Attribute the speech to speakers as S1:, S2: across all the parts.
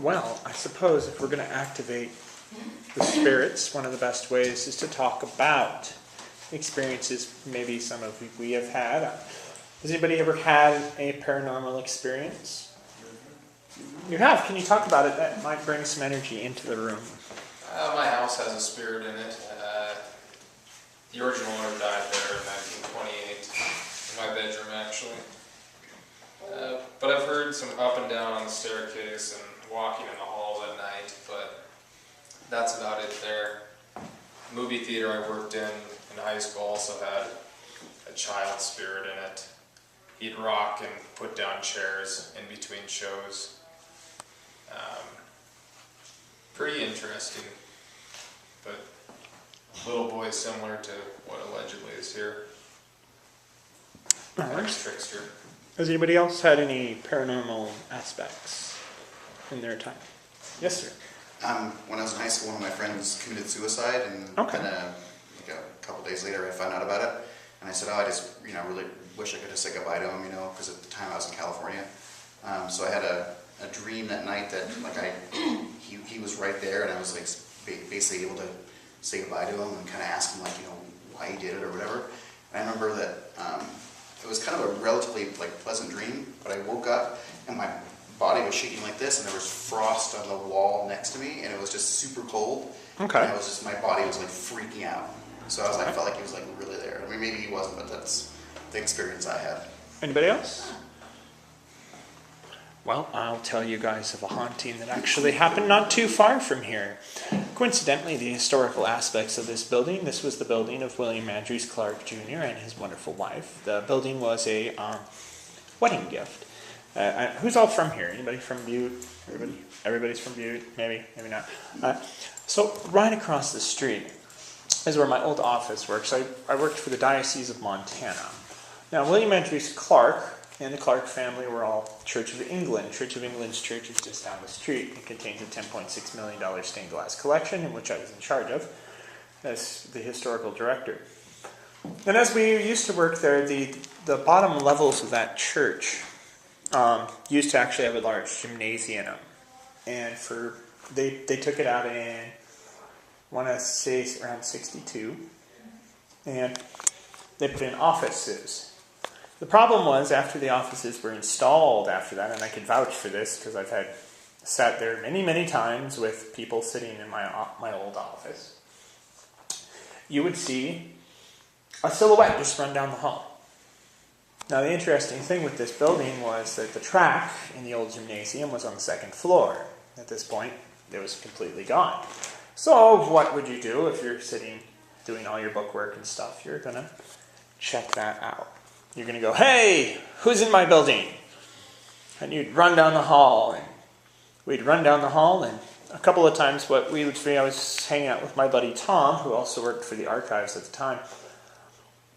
S1: Well, I suppose if we're going to activate the spirits, one of the best ways is to talk about experiences maybe some of we have had. Has anybody ever had a paranormal experience? You have. Can you talk about it? That might bring some energy into the room.
S2: My house has a spirit in it. The original owner died there in 1928, in my bedroom actually. But I've heard some up and down on the staircase and walking in the halls at night, but that's about it there. The movie theater I worked in high school also had a child spirit in it. He'd rock and put down chairs in between shows. Pretty interesting, but little boy similar to what allegedly is here. Nice trickster.
S1: Has anybody else had any paranormal aspects in their time? Yes, sir.
S3: When I was in high school, one of my friends committed suicide, and then a couple days later, I found out about it, and I said, "Oh, I just, really wish I could just say goodbye to him, because at the time I was in California." So I had a dream that night that he was right there, and I was basically able to say goodbye to him and kind of ask him why he did it or whatever. And I remember that it was kind of a relatively pleasant dream, but I woke up and my body was shaking like this, and there was frost on the wall next to me, and it was just super cold.
S1: Okay.
S3: And my body was freaking out. So I was felt like he was really there. I mean, maybe he wasn't, but that's the experience I had.
S1: Anybody else? Well, I'll tell you guys of a haunting that actually happened not too far from here. Coincidentally, the historical aspects of this building, this was the building of William Andrews Clark Jr. and his wonderful wife. The building was a wedding gift. Who's all from here? Anybody from Butte? Everybody's from Butte? Maybe not. So right across the street is where my old office works. I worked for the Diocese of Montana. Now, William Andrews Clark and the Clark family were all Church of England. Church of England's church is just down the street. It contains a $10.6 million stained glass collection, in which I was in charge of as the historical director. And as we used to work there, the bottom levels of that church used to actually have a large gymnasium. And they took it out in, I want to say around 62. And they put in offices. The problem was, after the offices were installed after that, and I could vouch for this because I've sat there many, many times with people sitting in my old office, you would see a silhouette just run down the hall. Now, the interesting thing with this building was that the track in the old gymnasium was on the second floor. At this point, it was completely gone. So, what would you do if you're sitting doing all your bookwork and stuff? You're going to check that out. You're going to go, "Hey, who's in my building?" And you'd run down the hall, and we'd run down the hall, and a couple of times I was hanging out with my buddy Tom, who also worked for the archives at the time,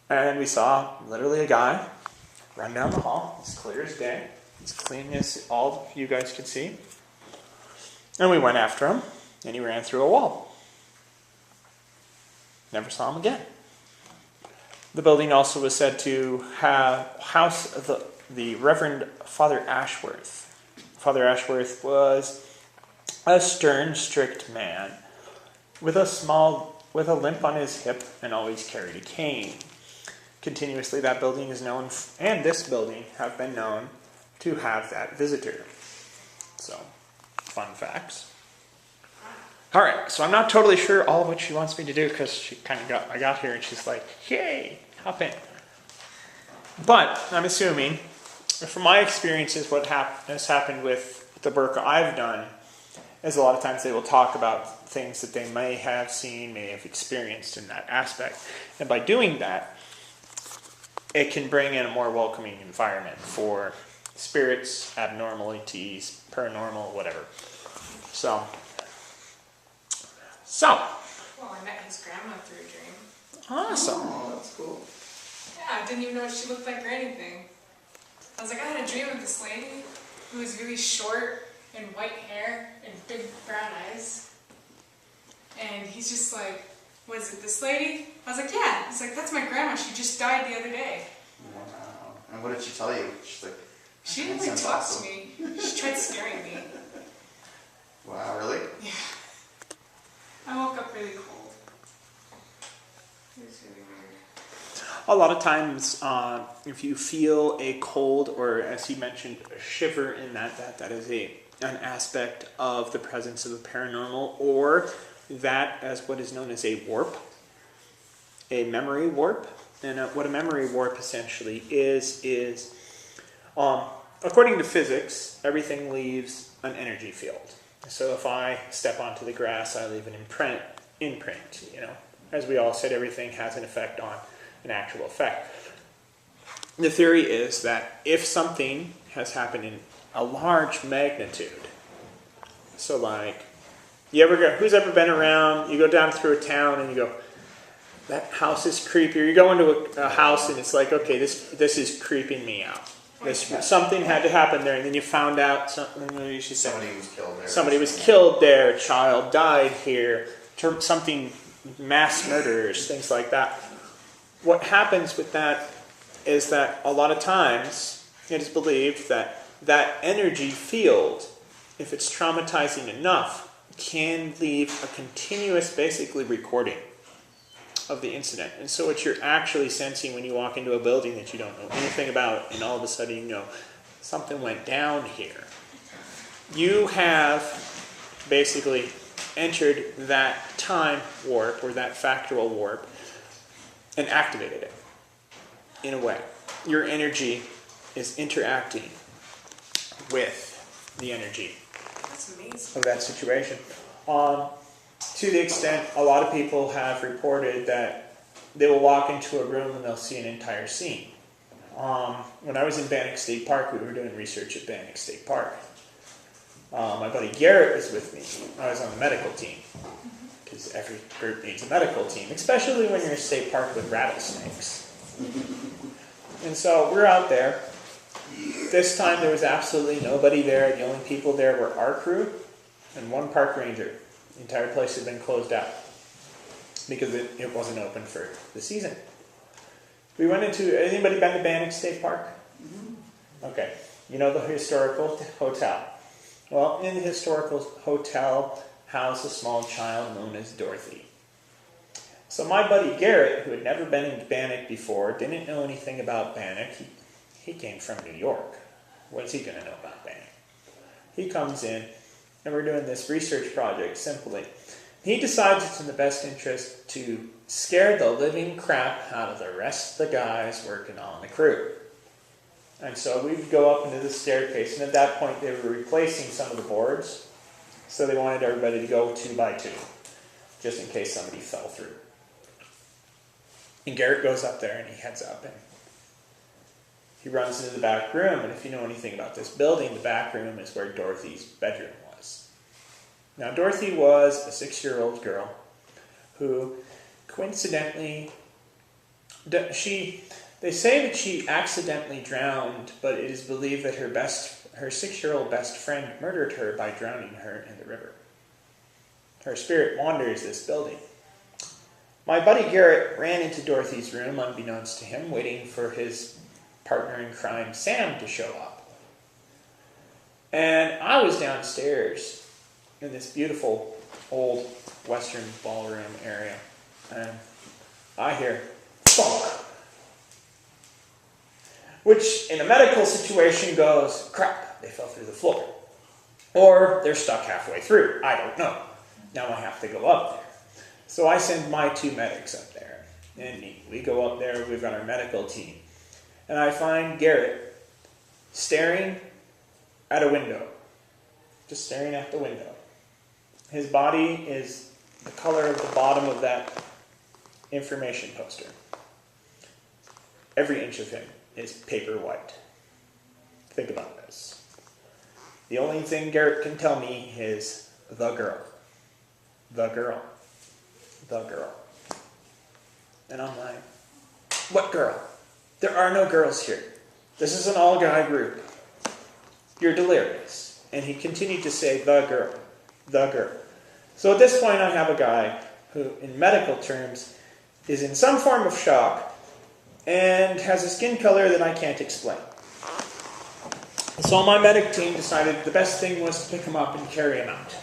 S1: and we saw literally a guy run down the hall, as clear as day, as clean as all you guys could see, and we went after him, and he ran through a wall. Never saw him again. The building also was said to house the Reverend Father Ashworth. Father Ashworth was a stern, strict man with a limp on his hip and always carried a cane. Continuously, that building is known, and this building have been known to have that visitor. So, fun facts. All right, so I'm not totally sure all of what she wants me to do because I got here and she's like, "Yay, hop in." But I'm assuming, from my experiences, what has happened with the work I've done is a lot of times they will talk about things that they may have seen, may have experienced in that aspect. And by doing that, it can bring in a more welcoming environment for spirits, abnormalities, paranormal, whatever. So.
S4: Well, I met his grandma through a dream.
S1: Awesome.
S3: Oh, that's cool.
S4: Yeah, I didn't even know what she looked like or anything. I was like, I had a dream of this lady who was really short and white hair and big brown eyes. And he's just like, "Was it this lady?" I was like, "Yeah." He's like, "That's my grandma. She just died the other day."
S3: Wow. And what did she tell you? She's like,
S4: She didn't really talk to me. She tried scaring me.
S1: a lot of times, if you feel a cold or, as he mentioned, a shiver in that is an aspect of the presence of the paranormal, or that as what is known as a warp, a memory warp. And what a memory warp essentially is according to physics, everything leaves an energy field. So if I step onto the grass, I leave an imprint. As we all said, everything has an effect on an actual effect. The theory is that if something has happened in a large magnitude, so like, who's ever been around, you go down through a town and you go, that house is creepy, or you go into a house and it's like, okay, this is creeping me out. Something had to happen there, and then you found out something. Somebody
S3: was killed there.
S1: Somebody was killed there. A child died here. Something, mass murders, things like that. What happens with that is that a lot of times it is believed that that energy field, if it's traumatizing enough, can leave a continuous, basically, recording of the incident. And so what you're actually sensing when you walk into a building that you don't know anything about, and all of a sudden you know something went down here. You have basically entered that time warp, or that factual warp, and activated it in a way. Your energy is interacting with the energy
S4: That's amazing.
S1: of that situation. To the extent, a lot of people have reported that they will walk into a room and they'll see an entire scene. When I was in Bannock State Park, we were doing research at Bannock State Park. My buddy Garrett was with me. I was on the medical team, because every group needs a medical team, especially when you're in a state park with rattlesnakes. And so we're out there. This time there was absolutely nobody there. The only people there were our crew and one park ranger. The entire place had been closed out because it wasn't open for the season. We went into, anybody been to Bannock State Park? Mm-hmm. Okay. You know the historical hotel. Well, in the historical hotel housed a small child known as Dorothy. So my buddy Garrett, who had never been in Bannock before, didn't know anything about Bannock. He came from New York. What's he going to know about Bannock? He comes in, and we're doing this research project, simply. He decides it's in the best interest to scare the living crap out of the rest of the guys working on the crew. And so we'd go up into the staircase, and at that point they were replacing some of the boards, so they wanted everybody to go 2 by 2, just in case somebody fell through. And Garrett goes up there, and he heads up, and he runs into the back room, and if you know anything about this building, the back room is where Dorothy's bedroom was. Now, Dorothy was a 6-year-old girl who, coincidentally, they say that she accidentally drowned, but it is believed that her 6-year-old best friend murdered her by drowning her in the river. Her spirit wanders this building. My buddy Garrett ran into Dorothy's room, unbeknownst to him, waiting for his partner in crime, Sam, to show up. And I was downstairs in this beautiful old Western ballroom area, and I hear thunk, which in a medical situation goes, crap, they fell through the floor. Or they're stuck halfway through. I don't know. Now I have to go up there. So I send my 2 medics up there. And we go up there, we've got our medical team. And I find Garrett staring at a window. Just staring at the window. His body is the color of the bottom of that information poster. Every inch of him is paper white. Think about this. The only thing Garrett can tell me is the girl. The girl. The girl. And I'm like, what girl? There are no girls here. This is an all-guy group. You're delirious. And he continued to say, the girl. The girl. So at this point I have a guy who, in medical terms, is in some form of shock and has a skin color that I can't explain. So my medic team decided the best thing was to pick him up and carry him out.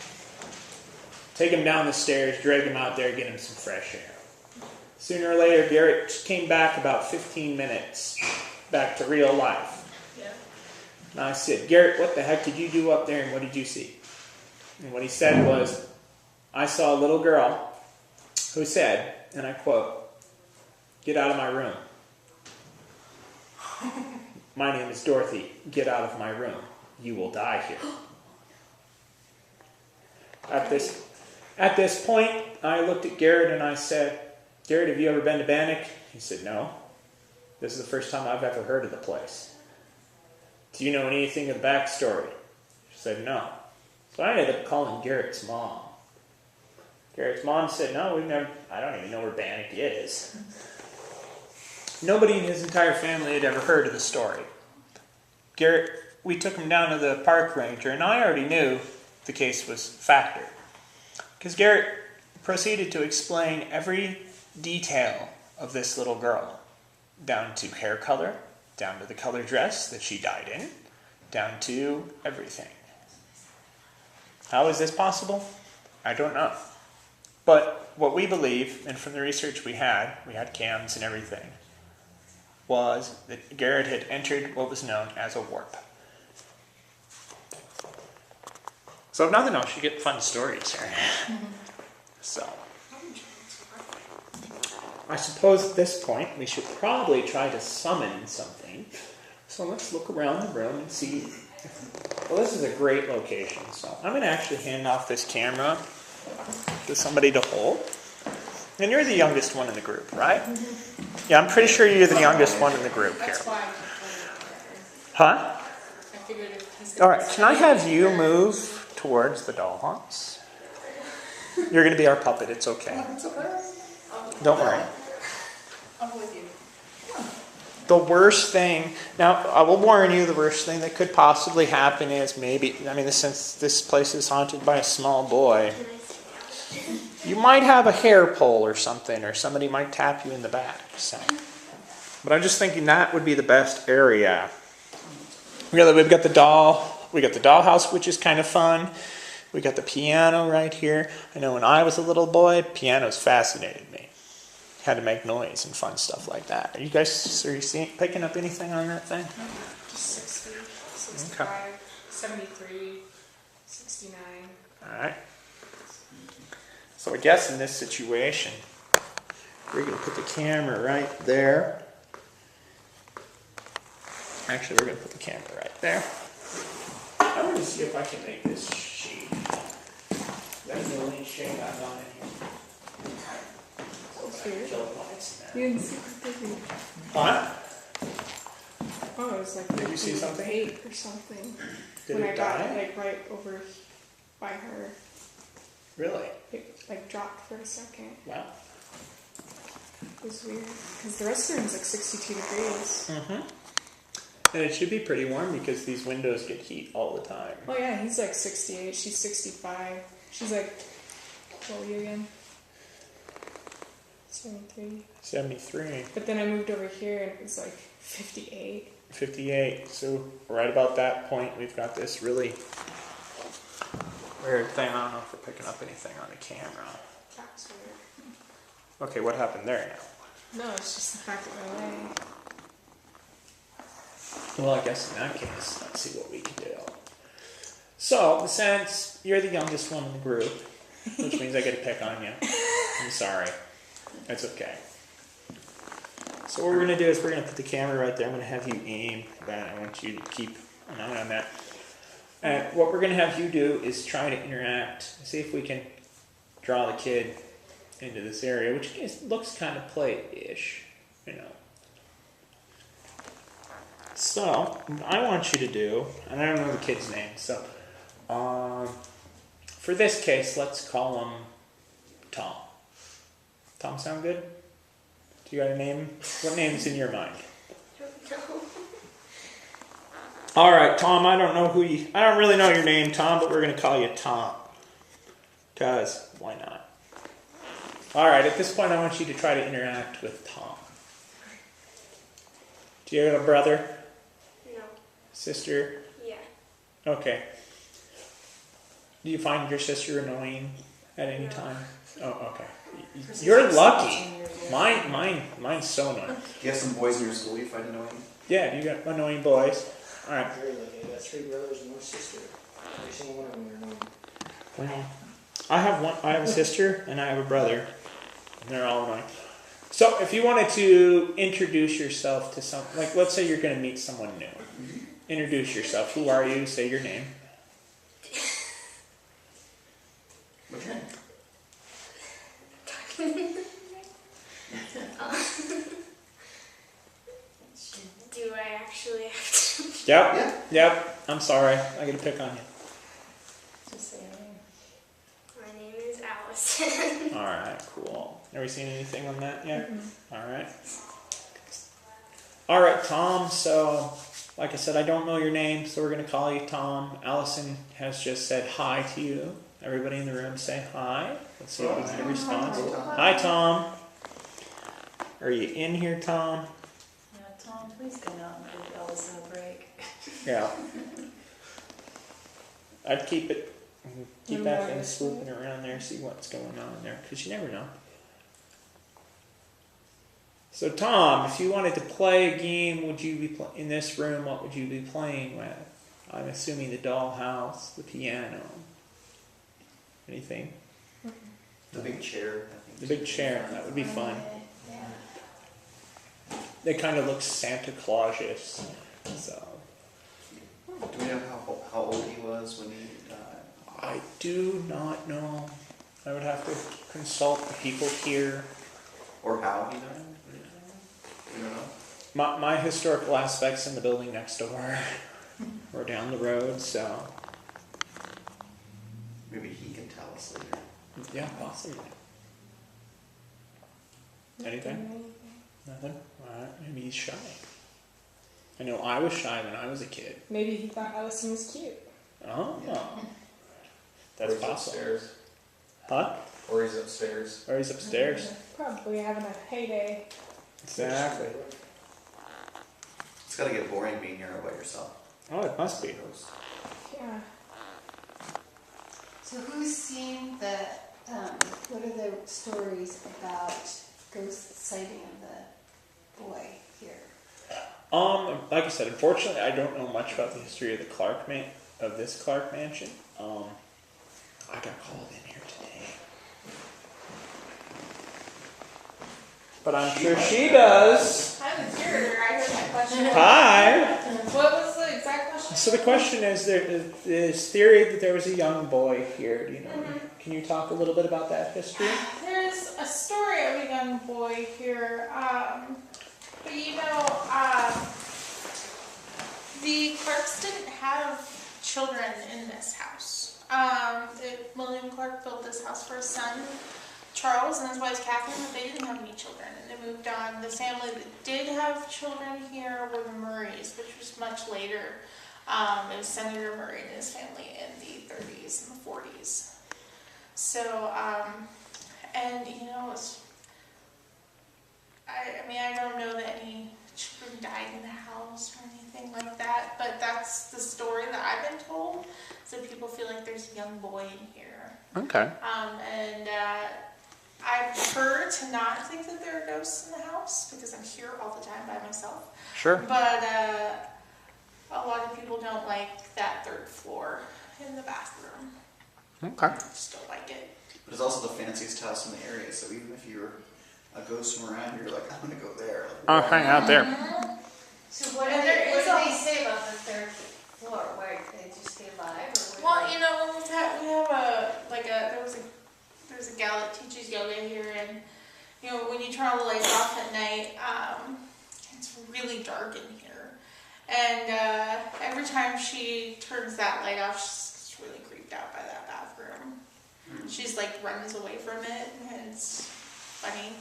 S1: Take him down the stairs, drag him out there, get him some fresh air. Sooner or later, Garrett came back about 15 minutes, back to real life.
S4: Yeah.
S1: And I said, Garrett, what the heck did you do up there and what did you see? And what he said was, I saw a little girl who said, and I quote, "Get out of my room. My name is Dorothy. Get out of my room. You will die here." At this point, I looked at Garrett and I said, Garrett, have you ever been to Bannock? He said, no. This is the first time I've ever heard of the place. Do you know anything of the backstory? She said, no. So I ended up calling Garrett's mom. Garrett's mom said, no, I don't even know where Bannock is. Nobody in his entire family had ever heard of the story. Garrett, we took him down to the park ranger, and I already knew the case was factor. Because Garrett proceeded to explain every detail of this little girl, down to hair color, down to the color dress that she died in, down to everything. How is this possible? I don't know. But what we believe, and from the research we had cams and everything, was that Garrett had entered what was known as a warp. So if nothing else, you get fun stories here. So, I suppose at this point we should probably try to summon something. So let's look around the room and see. Well, this is a great location. So I'm going to actually hand off this camera to somebody to hold. And you're the youngest one in the group, right? Yeah, I'm pretty sure you're the youngest one in the group here.
S4: That's why.
S1: Huh?
S4: I figured if
S1: All right, can I have you move towards the dollhouse? You're going to be our puppet, it's okay. Don't worry.
S4: I'm with you.
S1: The worst thing, now I will warn you, the worst thing that could possibly happen is since this place is haunted by a small boy, you might have a hair pull or something, or somebody might tap you in the back. So. But I'm just thinking that would be the best area. Really, we've got the dollhouse, which is kind of fun. We got the piano right here. I know when I was a little boy, pianos fascinated me. Had to make noise and fun stuff like that. Are you picking up anything on that thing?
S4: Just 60, 65,
S1: Okay.
S4: 73, 69.
S1: All right. So I guess in this situation, we're going to put the camera right there. Actually, we're going to put the camera right there. I'm going to see if I can make this shade. That's the only shade I've done in here.
S4: That's weird.
S1: Kill the lights in there.
S4: You didn't see the
S1: Huh?
S4: Oh, it was like
S1: Did you see something?
S4: 8 or something.
S1: Did
S4: when
S1: it
S4: I got
S1: die?
S4: like right over by her,
S1: Really?
S4: it like dropped for a second.
S1: Wow.
S4: It was weird because the rest of the room's like 62 degrees.
S1: Mm-hmm. And it should be pretty warm because these windows get heat all the time.
S4: Oh yeah, he's like 68. She's 65. She's like, what were you again? 73.
S1: 73.
S4: But then I moved over here and it was like 58.
S1: 58. So right about that point, we've got this really weird thing. I don't know if we're picking up anything on the camera.
S4: That's weird.
S1: Okay, what happened there now?
S4: No, it's just the fact that we're away.
S1: Well, I guess in that case, let's see what we can do. So, since you're the youngest one in the group, which means I get to pick on you, I'm sorry. That's okay. So what we're going to do is we're going to put the camera right there. I'm going to have you aim that. I want you to keep an eye on that. And what we're going to have you do is try to interact. See if we can draw the kid into this area, which looks kind of play-ish, you know. So, what I want you to do, and I don't know the kid's name, so for this case, let's call him Tom. Tom sound good? Do you got a name? What name's in your mind? All right, Tom. I don't really know your name, Tom, but we're gonna call you Tom. Cause why not? All right. At this point, I want you to try to interact with Tom. Do you have a brother?
S5: No.
S1: Sister?
S5: Yeah.
S1: Okay. Do you find your sister annoying at any time? Oh, okay. You're lucky. Mine's so nice.
S3: Do you have some boys in your school you find annoying?
S1: Yeah, you got annoying boys. All right.
S5: Very lucky. I got 3 brothers and 1 sister. Every single one of them are annoying.
S1: Well, I have a sister and I have a brother, and they're all annoying. So, if you wanted to introduce yourself to like, let's say you're going to meet someone new. Introduce yourself. Who are you? Say your name.
S3: What's your name?
S6: Do I actually have to?
S1: Yep. I'm sorry. I got to pick on you.
S6: Just say your name. My name is Allison.
S1: All right, cool. Have we seen anything on that yet? All right, Tom. So, like I said, I don't know your name, so we're going to call you Tom. Allison has just said hi to you. Everybody in the room say hi. Let's see if we get a response. Hi, Tom. Are you in here, Tom?
S7: Yeah, Tom, please come out and give Allison a break.
S1: Yeah. I'd keep that thing swooping around there, see what's going on there, because you never know. So, Tom, if you wanted to play a game, would you be in this room? What would you be playing with? I'm assuming the dollhouse, the piano. Anything?
S3: The big chair, I think.
S1: The big chair. That would be fun.
S7: Yeah.
S1: It kind of looks Santa Claus-ish. So.
S3: Do we know how old he was when he died?
S1: I do not know. I would have to consult the people here.
S3: Or how he died? We don't know.
S1: My historical aspects in the building next door or down the road, so
S3: Maybe he can tell us later.
S1: yeah, possibly. Anything? Nothing? Alright, maybe he's shy. I know I was shy when I was a kid.
S4: Maybe he thought Allison was cute.
S1: Oh.
S2: Or
S1: That's
S2: he's
S1: possible.
S2: upstairs.
S1: Huh?
S2: Or he's upstairs.
S1: Or he's upstairs.
S4: Probably having a heyday.
S1: Exactly.
S3: It's gotta get boring being here all by yourself.
S1: Oh, it must be.
S4: Yeah.
S7: So who's seen the, what are the stories about ghost sighting of the boy here?
S1: Like I said, unfortunately, I don't know much about the history of the this Clark mansion. I got called in here today, but I'm sure she does.
S4: I'm the curator. I heard that question.
S1: Hi.
S4: What was the exact question?
S1: So the question is, there is theory that there was a young boy here. Do you know? Can you talk a little bit about that history?
S4: There's a story of a young boy here, but the Clarks didn't have children in this house. William Clark built this house for his son, Charles, and his wife Catherine, but they didn't have any children, and they moved on. The family that did have children here were the Murrays, which was much later. It was Senator Murray and his family in the 30s and the 40s. So, and it's, I don't know that any children died in the house or anything like that, but that's the story that I've been told. So people feel like there's a young boy in here.
S1: Okay.
S4: I prefer to not think that there are ghosts in the house because I'm here all the time by myself.
S1: Sure.
S4: But a lot of people don't like that 3rd floor in the bathroom.
S1: Okay.
S4: I just don't like it.
S3: But it's also the fanciest house in the area, so even if you're a ghost from around here, you're like, I'm gonna go there.
S1: I'll hang out there.
S7: So what do
S4: And
S7: they,
S4: there
S7: what
S4: is
S7: do
S4: a-
S7: they say about the 3rd floor? Where they just stay alive? Or
S4: Well, we have there's a gal that teaches yoga here, and when you turn all the lights off at night, it's really dark in here, and every time she turns that light off, she's really creeped out by that bathroom. She's like runs away from it, and it's funny.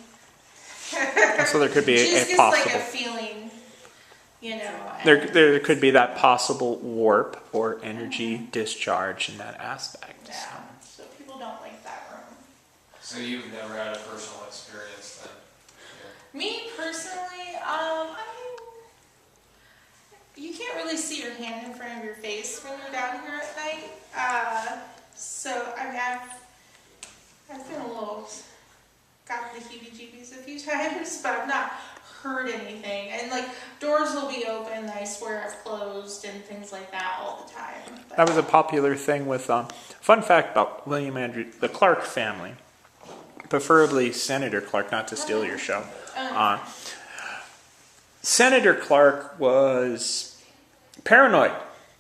S1: So there could be
S4: She just
S1: a
S4: gets
S1: possible.
S4: like a feeling, and
S1: There could be that possible warp or energy discharge in that aspect.
S4: yeah, so people don't like that room.
S2: So you've never had a personal experience then?
S4: Me personally, you can't really see your hand in front of your face when you're down here at night.
S8: I've been a little, got the heebie-jeebies a few times, but I've not heard anything. And like doors will be open, I swear I've closed and things like that all the time. But
S1: That was a popular thing with, fun fact about William Andrew, the Clark family, preferably Senator Clark, not to steal your show. Senator Clark was paranoid.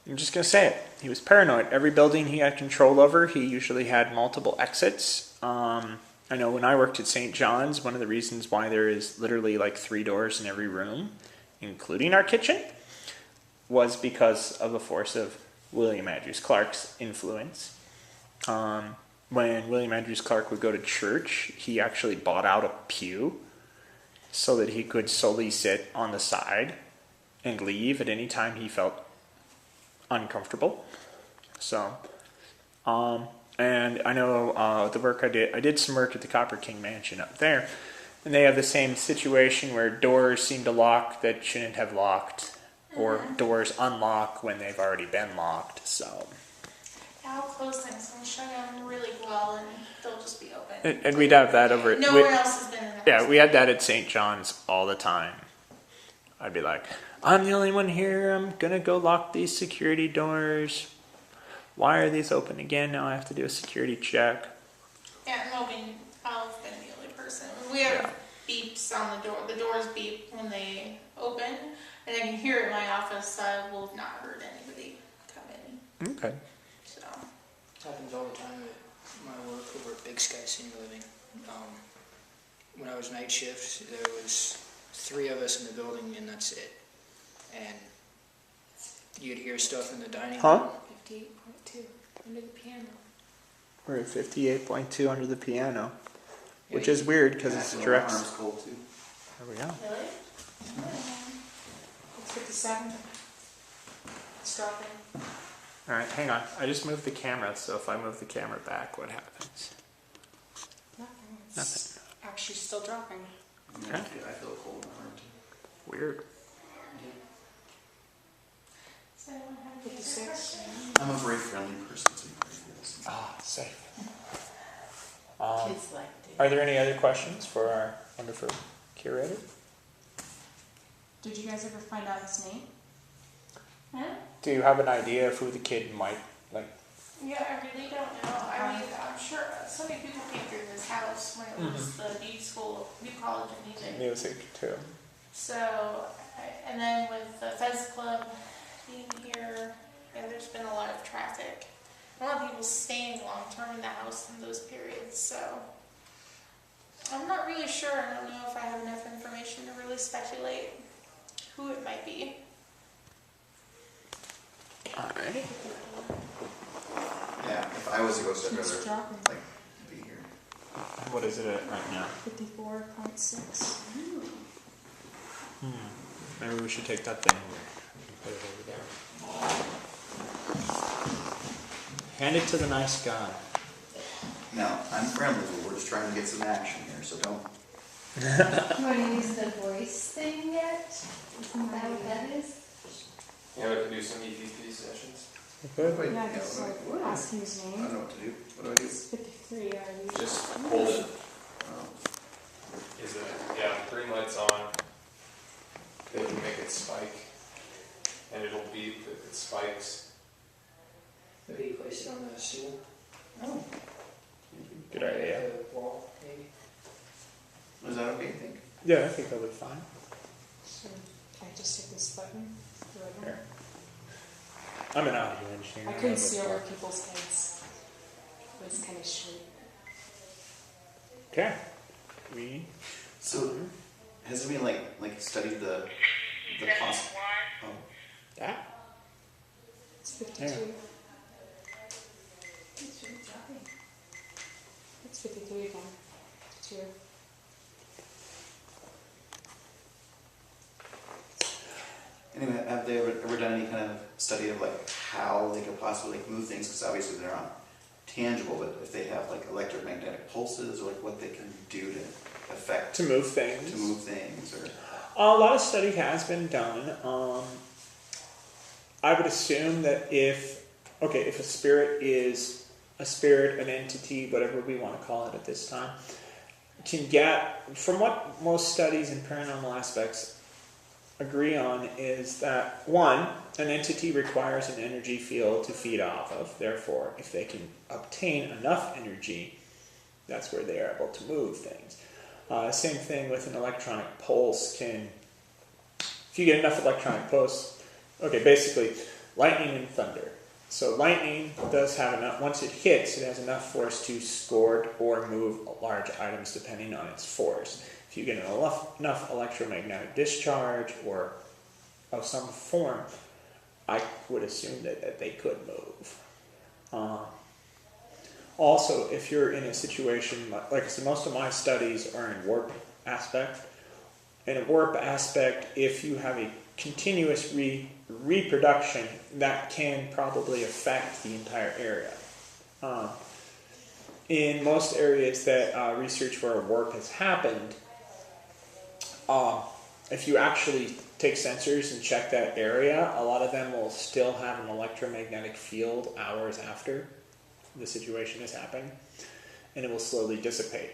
S1: I'm just going to say it. He was paranoid. Every building he had control over, he usually had multiple exits. I know when I worked at St. John's, one of the reasons why there is literally like 3 doors in every room, including our kitchen, was because of the force of William Andrews Clark's influence. When William Andrews Clark would go to church, he actually bought out a pew so that he could solely sit on the side and leave at any time he felt uncomfortable. So, and I know the work I did some work at the Copper King Mansion up there, and they have the same situation where doors seem to lock that shouldn't have locked, or doors unlock when they've already been locked. So,
S8: I'll close things and shut them really well, and they'll just be open.
S1: and we'd have that over at
S8: No one else has been in the house.
S1: Yeah, we had that at St. John's all the time. I'd be like, I'm the only one here. I'm gonna go lock these security doors. Why are these open again? Now I have to do a security check.
S8: Yeah, I've been the only person. We have beeps on the door. The doors beep when they open, and I can hear it in my office. I will have not heard anybody come in.
S1: Okay.
S8: So.
S5: Happens all the time at my work over at Big Sky Senior Living. When I was night shift, there was 3 of us in the building, and that's it. And you'd hear stuff in the dining room.
S7: 58.2 under the piano.
S1: We're at 58.2 under the piano, which is weird because it's direct.
S3: Arm's cold too.
S1: There we go.
S8: Really?
S4: It's 57. It's dropping.
S1: All right, hang on. I just moved the camera, so if I move the camera back, what happens?
S4: Nothing. It's
S1: Nothing.
S4: actually still dropping.
S3: Yeah, I feel cold in my arm too.
S1: Weird.
S8: Does anyone have any
S4: 56.
S8: questions?
S3: I'm a very friendly person, so you can do this.
S1: Safe.
S7: Kids like it.
S1: Are there any other questions for our wonderful curator?
S4: Did you guys ever find out his name?
S8: Huh?
S1: Do you have an idea of who the kid might like?
S8: Yeah, I really don't know. I mean, I'm sure so many people came through this house when it was the new college of music.
S1: Music too.
S8: So, and then with the Fez Club being here, and there's been a lot of traffic. A lot of people staying long term in the house in those periods, so I'm not really sure. I don't know if I have enough information to really speculate who it might be.
S1: Alright.
S3: Yeah, if I was a ghost, I'd
S4: It's
S3: rather
S4: dropping.
S3: like be here.
S1: What is it at right now?
S4: 54.6.
S1: Maybe we should take that thing and put it over there. Hand it to the nice guy.
S3: Now, I'm friendly, but we're just trying to get some action here, so don't.
S7: You want to use the voice thing yet? Isn't that what that is?
S2: Yeah, we could do some EVP sessions.
S3: Wait,
S4: Yeah, just like ask him his
S3: I
S4: name.
S3: don't know what to do. What do I do?
S4: It's 53. Are you?
S2: Just hold it.
S3: Oh.
S2: Is it? Yeah, green light's on. They can make it spike, and it'll beep if it spikes.
S5: Maybe you place it on the stool.
S3: Oh.
S1: Good idea.
S5: The wall, maybe.
S3: Is that okay, you think?
S1: Yeah, I think that'll be fine.
S4: So, can I just hit this button? The red one?
S1: Here. I'm an audio engineer.
S4: I couldn't see over people's heads. It was kind of straight.
S1: Okay. We.
S3: So, has it been like studied the cost? Oh.
S1: That?
S4: It's 52.
S1: Yeah.
S4: It's really dropping. It's 53 again. 52.
S3: Anyway, have they ever done any kind of study of like how they could possibly like move things? Because obviously they're not tangible, but if they have like electromagnetic pulses or like what they can do to affect
S1: To move things.
S3: or
S1: A lot of study has been done. I would assume that if a spirit is a spirit, an entity, whatever we want to call it at this time, can get, from what most studies in paranormal aspects agree on, is that one, an entity requires an energy field to feed off of. Therefore, if they can obtain enough energy, that's where they are able to move things. Same thing with an electronic pulse. If you get enough electronic pulse, okay, basically lightning and thunder. So lightning does have enough, once it hits, it has enough force to score or move large items depending on its force. If you get enough electromagnetic discharge or of some form, I would assume that they could move. Also, if you're in a situation, like I said, most of my studies are in warp aspect. In a warp aspect, if you have a continuous reproduction, that can probably affect the entire area. In most areas that research where a warp has happened, if you actually take sensors and check that area, a lot of them will still have an electromagnetic field hours after the situation has happened, and it will slowly dissipate.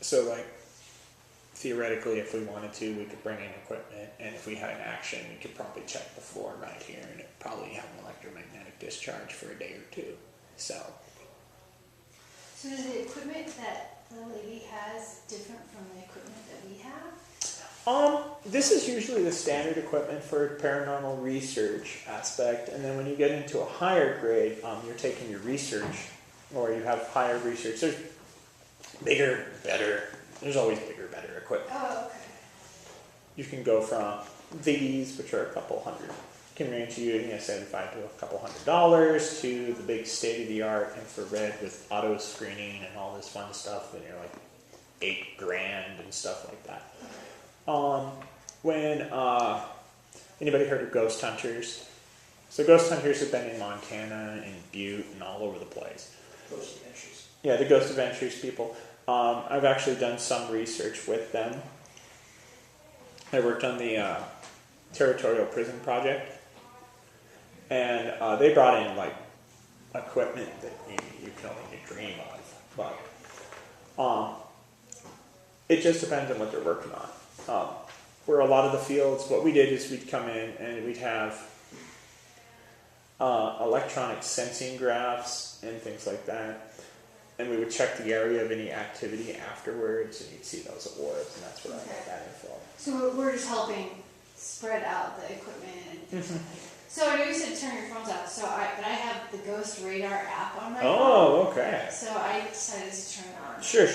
S1: So, like, theoretically, if we wanted to, we could bring in equipment, and if we had an action, we could probably check the floor right here, and it'd probably have an electromagnetic discharge for a day or two. So
S7: is the equipment that the lady has different from the equipment that we have?
S1: This is usually the standard equipment for paranormal research aspect, and then when you get into a higher grade, you're taking your research, or you have higher research. There's bigger, better. There's always bigger, better equipment.
S7: Oh, okay.
S1: You can go from these, which are a couple hundred, can range you $75 to a couple $100, to the big state-of-the-art infrared with auto screening and all this fun stuff, and you're like $8,000 and stuff like that. When anybody heard of ghost hunters? So ghost hunters have been in Montana and Butte and all over the place.
S5: Ghost adventures.
S1: Yeah, the ghost adventures people. I've actually done some research with them. I worked on the territorial prison project, and they brought in like equipment that you can only dream of. But it just depends on what they're working on. Where a lot of the fields, what we did is we'd come in and we'd have electronic sensing graphs and things like that, and we would check the area of any activity afterwards, and you'd see those orbs, and that's where I got that info.
S7: So we're just helping spread out the equipment and things like that. So I know you said turn your phones off, but I have the Ghost Radar app on my phone.
S1: Oh, okay.
S7: So I decided to turn it on.
S1: Sure.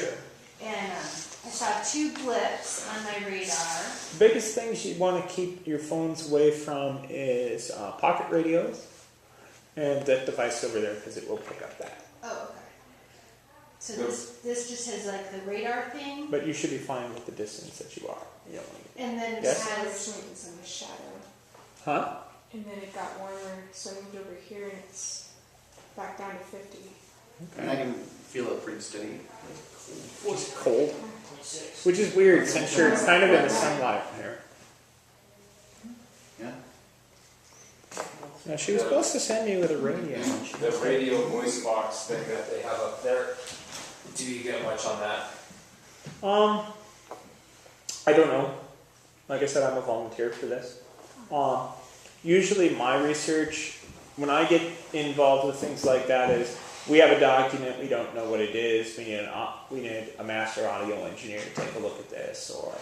S7: And I saw 2 blips on my radar.
S1: The biggest things you want to keep your phones away from is pocket radios and that device over there, because it will pick up that.
S7: Oh, okay. So this just has like the radar thing?
S1: But you should be fine with the distance that you are. You don't want to
S7: And then it
S1: Yes?
S7: has...
S4: It's in the shadow.
S1: Huh?
S4: And then it got warmer, so I moved over here and it's back down to 50.
S3: And I can feel it pretty steady.
S1: It's cold. Which is weird, since you're kind of in the sunlight here.
S3: Yeah.
S1: Now, she was supposed to send me with a radio.
S2: The radio voice box thing that they have up there. Do you get much on that?
S1: I don't know. Like I said, I'm a volunteer for this. Usually my research, when I get involved with things like that, is we have a document, we don't know what it is, we need a master audio engineer to take a look at this, or,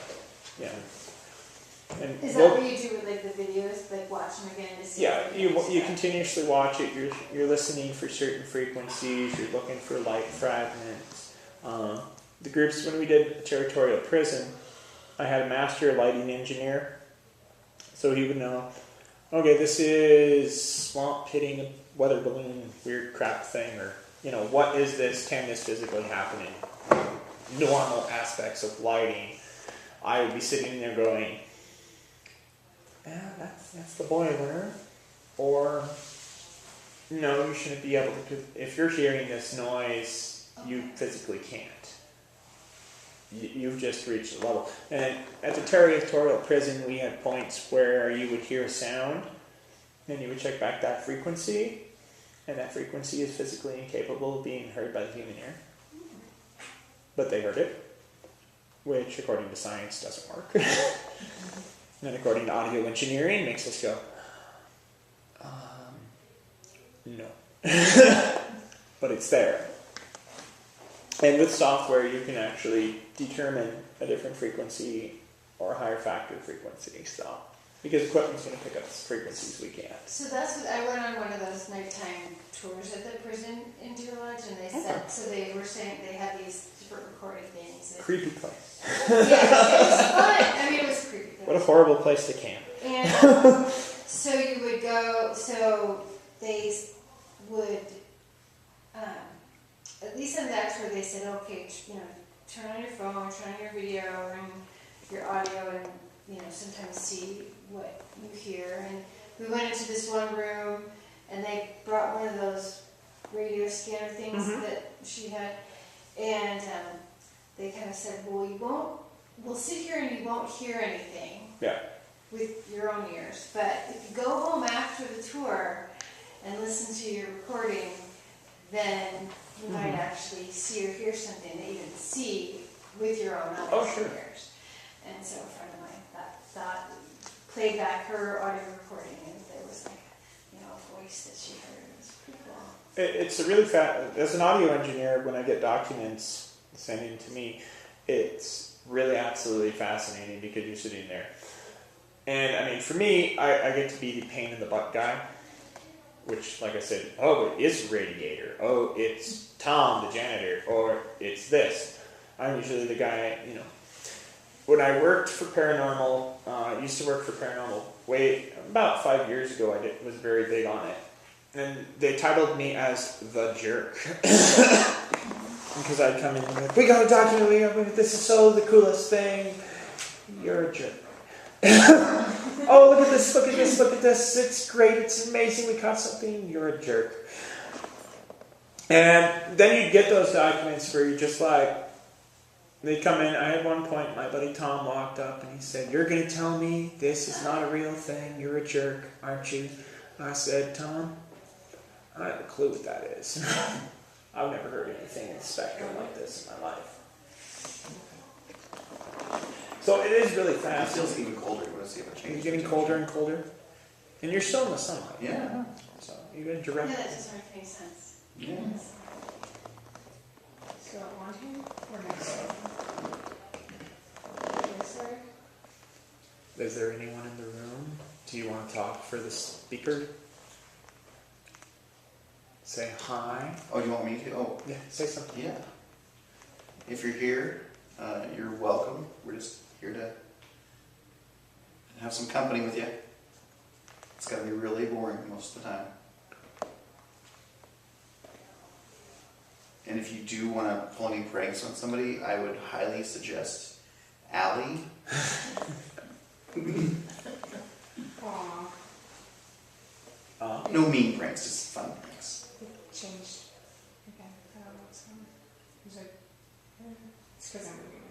S1: you know. And
S7: Is that what you do with like the videos, like watch them again to see?
S1: yeah,
S7: if
S1: you continuously watch it, you're listening for certain frequencies, you're looking for light fragments. The groups, when we did a territorial prison, I had a master lighting engineer, so he would know, okay, this is swamp hitting a weather balloon, weird crap thing, or, you know, what is this? Can this physically happen in normal aspects of lighting? I would be sitting there going, yeah, that's the boiler. Or, no, you shouldn't be able to, if you're hearing this noise, you physically can't. You've just reached a level. And at the territorial prison, we had points where you would hear a sound, and you would check back that frequency, and that frequency is physically incapable of being heard by the human ear. But they heard it, which according to science doesn't work. And according to audio engineering makes us go, no. But it's there. And with software you can actually determine a different frequency or a higher factor frequency. So because equipment's going to pick up frequencies we can't.
S7: So that's what I went on one of those nighttime tours at the prison in Deer Lodge, and they said, so they were saying they had these different recording things.
S1: Creepy place.
S7: Yeah, it was fun. I mean, it was creepy.
S1: What a horrible place to camp.
S7: And so you would go, so they would, at least in that tour, they said, okay, turn on your phone, turn on your video and your audio, and sometimes see what you hear. And we went into this one room, and they brought one of those radio scanner things that she had, and they kind of said, well, we'll sit here and you won't hear anything with your own ears, but if you go home after the tour and listen to your recording, then you might actually see or hear something that you didn't see with your own eyes and ears. And so a friend of mine thought played back her audio recording, and there was like a voice that she heard. It was pretty cool.
S1: It's a really as an audio engineer, when I get documents sent in to me, it's really absolutely fascinating because you're sitting there. And I mean, for me, I get to be the pain in the butt guy, which, like I said, it is radiator. Oh, it's Tom, the janitor, or it's this. I'm usually the guy, When I worked for Paranormal, I used to work for Paranormal about 5 years ago. I was very big on it. And they titled me as the jerk. Because I'd come in and be like, we got a document, this is the coolest thing. You're a jerk. Oh, look at this, look at this, look at this. It's great, it's amazing, we caught something. You're a jerk. And then you'd get those documents where you're just like, they'd come in. I had one point, my buddy Tom walked up and he said, you're going to tell me this is not a real thing? You're a jerk, aren't you? I said, Tom, I have a clue what that is. I've never heard anything in the spectrum like this in my life. So it is really fast.
S3: It feels even colder. You want to see if it changes?
S1: It's getting colder and colder. And you're still in the sunlight.
S3: Yeah.
S1: So you're going to direct.
S7: Yeah, that doesn't make any sense.
S3: Yeah.
S7: So on here or next slide?
S1: Is there anyone in the room? Do you want to talk for the speaker? Say hi.
S3: Oh, you want me to? Oh.
S1: Yeah, say something.
S3: Yeah. If you're here, you're welcome. We're just here to have some company with you. It's got to be really boring most of the time. And if you do want to pull any pranks on somebody, I would highly suggest Allie.
S7: Aww.
S3: No mean pranks, just fun pranks.
S4: It changed. Okay, I don't know what's on. It's like, it's because I'm moving,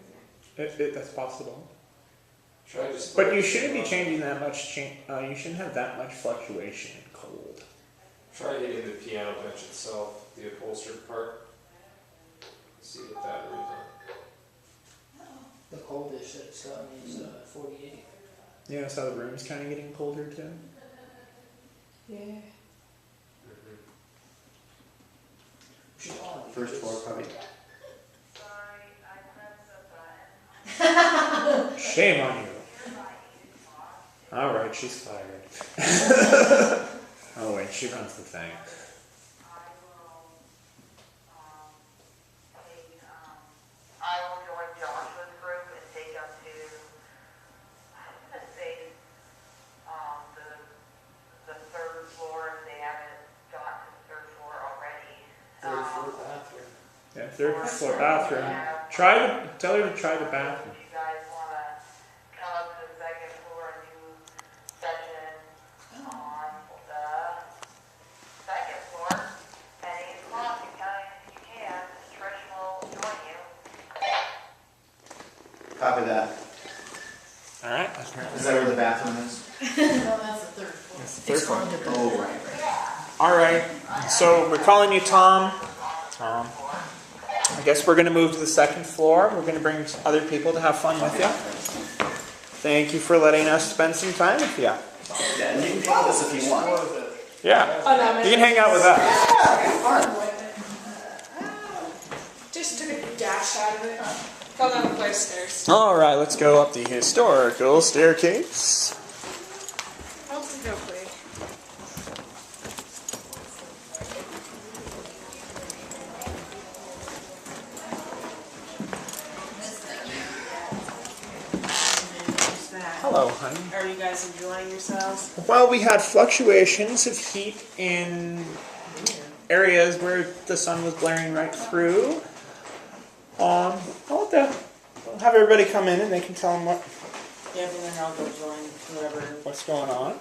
S4: isn't it?
S1: That's possible.
S2: Should I just?
S1: But you shouldn't be changing that much. You shouldn't have that much fluctuation in cold.
S2: Try hitting the piano bench itself, the upholstered part. See what that reads on.
S5: The coldest it's gotten is 48.
S1: Yeah, so the room's kind of getting colder too.
S4: Yeah.
S3: First floor, probably.
S1: Shame on you. All right, she's fired. Oh wait, she runs the thing.
S9: I will join Joshua's group and take up to, I'm gonna say, the third floor, if they haven't got to the third floor already.
S2: Third floor bathroom.
S1: Yeah, third floor bathroom. Tell her to try the bathroom.
S9: If you guys wanna come up to the second floor and do session on the second floor at 8 o'clock, and if you can, Trish will join you.
S3: Copy that.
S1: All right.
S3: Is that where the bathroom is?
S8: No, that's the third floor.
S1: That's the third floor.
S3: Oh, right.
S1: All right. So we're calling you Tom. Tom. I guess we're going to move to the second floor. We're going to bring other people to have fun with you. Thank you for letting us spend some time with you.
S3: Yeah, and you can hang with us if you want.
S1: Yeah. You can hang out with us.
S4: Just took a dash out of it. Fell down the flight of stairs.
S1: All right, let's go up the historical staircase.
S4: Hopefully.
S1: Hello, honey.
S10: Are you guys enjoying yourselves?
S1: Well, we had fluctuations of heat in areas where the sun was blaring right through. I'll have everybody come in and they can tell them
S10: Yeah, but then I'll go join whoever.
S1: what's going on.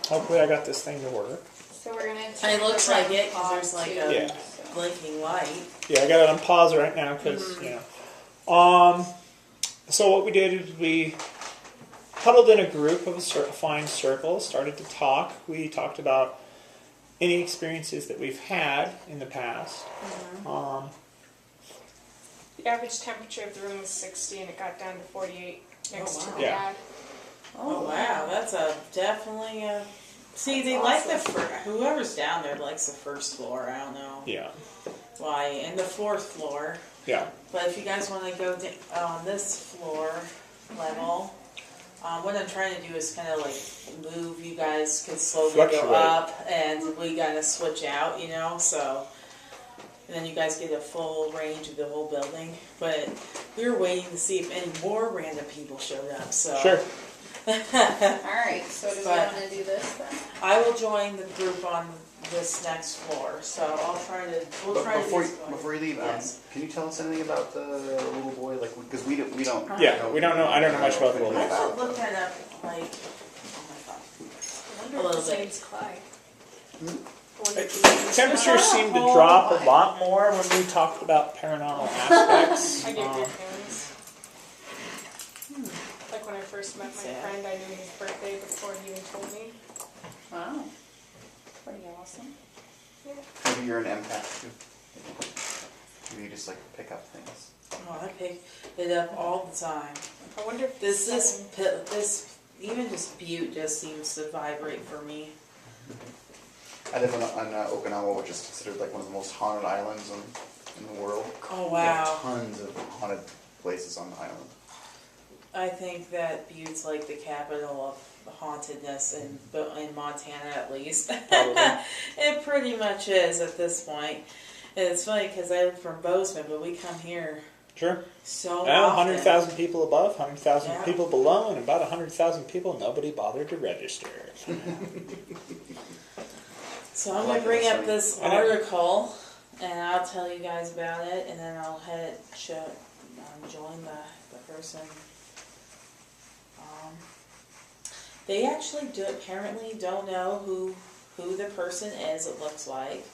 S1: Hopefully I got this thing to work.
S4: So we're gonna.
S10: It looks like it because there's like a
S1: Yeah.
S10: blinking light.
S1: Yeah, I got it on pause right now because, So what we did is we huddled in a group of a fine circle, started to talk. We talked about any experiences that we've had in the past.
S4: The average temperature of the room was 60 and it got down to 48 next to the
S1: Yeah.
S4: dad.
S10: Oh wow, that's definitely a. See, they like the whoever's down there likes the first floor. I don't know
S1: Yeah.
S10: why, and the fourth floor.
S1: Yeah.
S10: But if you guys want to go on this floor level, what I'm trying to do is kind of like move you guys could slowly
S1: Fluctuate.
S10: go up, and we gotta switch out, so. And then you guys get a full range of the whole building. But we were waiting to see if any more random people showed up. So.
S1: Sure.
S8: Alright, so do we
S10: But-
S8: want to do this then?
S10: I will join the group on this next floor, so I'll try to. We'll
S3: But
S10: try
S3: before
S10: to.
S3: before you leave,
S10: Yes.
S3: can you tell us anything about the little boy? Like, because we don't.
S1: Yeah, we don't know. I don't know much about the
S10: I
S1: little.
S10: should look that up. Like, oh my god.
S4: I wonder
S10: A
S4: if
S10: little
S4: his
S10: bit.
S4: name's Clyde.
S1: Temperatures seemed to drop a lot more when we talked about paranormal aspects.
S4: I get good feelings. Like when I first met my
S10: Sad.
S4: friend, I knew his birthday before he even told me.
S8: Wow. Pretty awesome.
S3: Maybe you're an empath too. Maybe you just like pick up things.
S10: Oh, I pick it up all the time.
S4: I wonder if
S10: This even just Butte just seems to vibrate for me.
S3: I live on Okinawa, which is considered like one of the most haunted islands in the world.
S10: Oh
S3: They have
S10: wow.
S3: tons of haunted places on the island.
S10: I think that Butte's like the capital of hauntedness in Montana, at least.
S1: Probably.
S10: It pretty much is at this point. And it's funny because I'm from Bozeman, but we come here
S1: Sure.
S10: so
S1: Well,
S10: often.
S1: 100,000 people above, 100,000
S10: Yeah.
S1: people below, and about 100,000 people nobody bothered to register.
S10: So I'm
S3: I
S10: going
S3: like
S10: to bring
S3: that
S10: up this
S1: I know.
S10: article, and I'll tell you guys about it, and then I'll join the person. They actually apparently don't know who the person is, it looks like.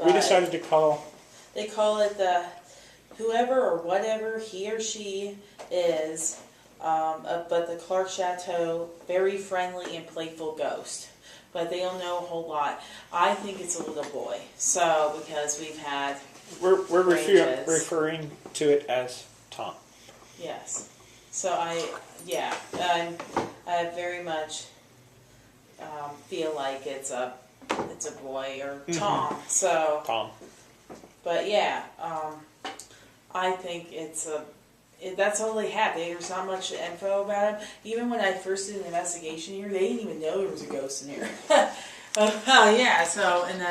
S1: We decided to call.
S10: They call it the whoever or whatever he or she is, but the Clark Chateau, very friendly and playful ghost. But they don't know a whole lot. I think it's a little boy. So, because we've had,
S1: We're
S10: Ranges.
S1: referring to it as Tom.
S10: yes. So I very much feel like it's a boy or Tom. So.
S1: Tom.
S10: But yeah, I think that's all they had. There's not much info about him. Even when I first did an investigation here, they didn't even know there was a ghost in here. Yeah, so, and then